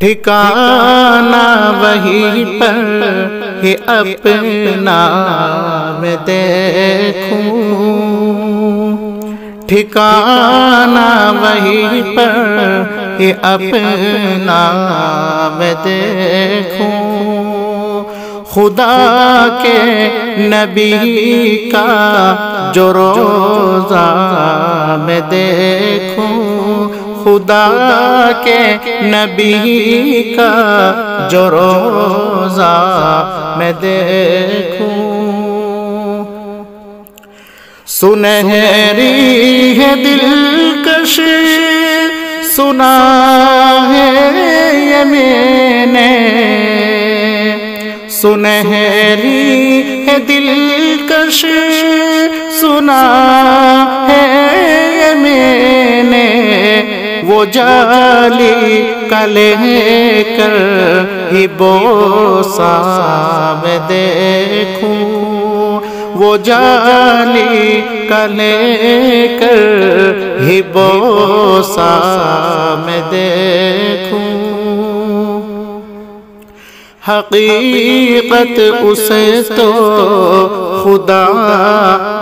ٹھکانہ وہیں پر ہی اپنا میں دیکھوں، ٹھکانہ وہیں پر ہی اپنا میں دیکھوں، خدا کے نبی کا جو روضہ میں دیکھوں، خدا کے نبی کا جو روضہ میں دیکھوں، سنہری ہے دلکش سنا ہے یہ میں نے، سنہری ہے دلکش سنا ہے یہ میں نے، وہ جالی کا لے کر ہی بوسہ میں دیکھوں، وہ جالی کا لے کر ہی بوسہ میں دیکھوں، حقیقت اسے تو خدا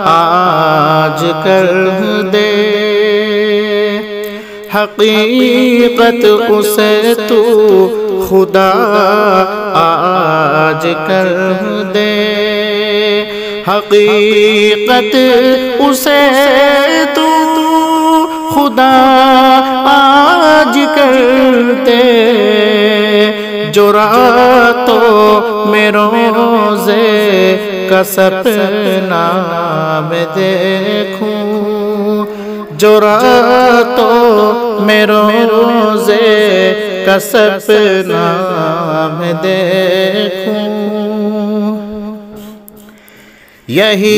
آج کر دے، حقیقت اسے تو خدا آج کر دے، حقیقت اسے تو خدا آج کر دے، جو راتوں میں روزے کا سپنا میں دیکھوں، جو راتوں میں روزے کا سپنا میں دیکھوں، یہی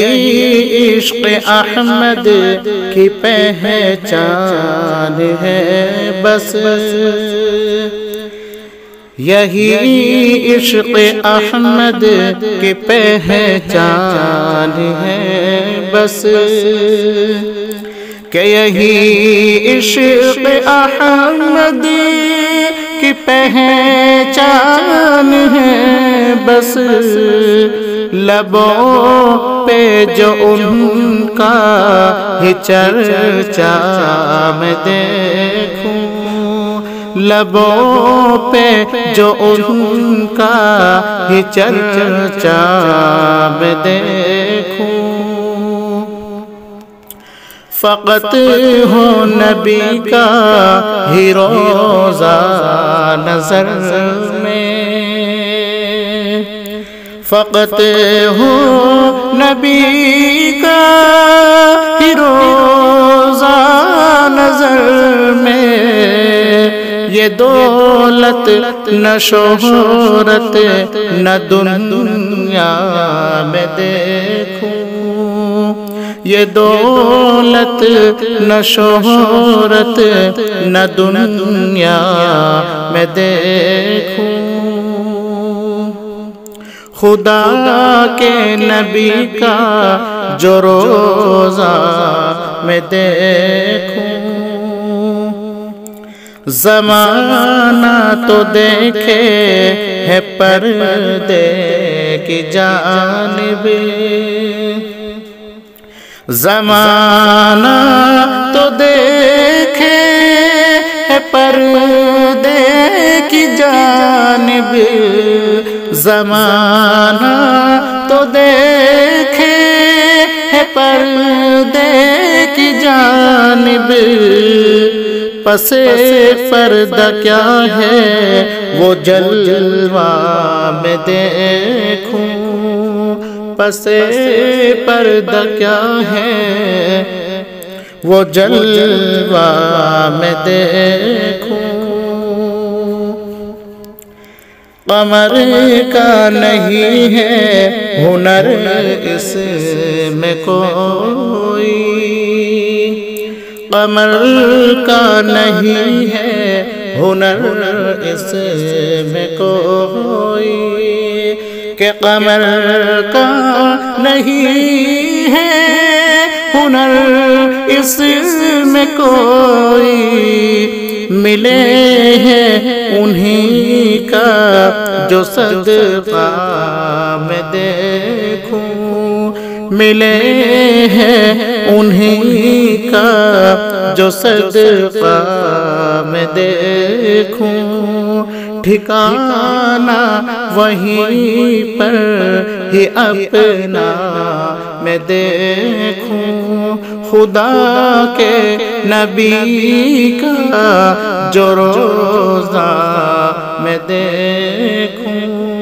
عشق احمد کی پہچان ہے بس، یہی عشق احمد کی پہچان ہے بس، کہ یہی عشق احمد کی پہچان ہے بس، لبوں پہ جو ان کا ہی چرچا میں دیکھوں، لبوں پہ جو ان کا ہی چرچا میں دیکھوں، فقط ہو نبی کا ہی روضہ نظر میں، فقط ہو نبی کا ہی روضہ نظر میں، یہ دولت نہ شہرت نہ دنیا میں دیکھوں، یہ دولت نہ شہرت نہ دنیا میں دیکھوں، خدا کے نبی کا جو روضہ میں دیکھوں، زمانہ تو دیکھے ہے پردے کی جانب، زمانہ تو دیکھے ہے پردے کی جانب، زمانہ تو دیکھے ہے پردے کی جانب، پس پردہ کیا ہے وہ جلوہ میں دیکھوں، پس پردہ کیا ہے وہ جلوہ میں دیکھوں، قمر کا نہیں ہے ہنر اس میں کوئی، قمر کا نہیں ہے ہنر اس میں کوئی، کہ قمر کا نہیں ہے ہنر اس میں کوئی، ملے ہیں انہی جو صدقہ میں دیکھوں، ملے ہیں انہی کا جو صدقہ میں دیکھوں، ٹھکانہ وہیں پر ہی اپنا میں دیکھوں، خدا کے نبی کا جو روزہ میں دیکھوں۔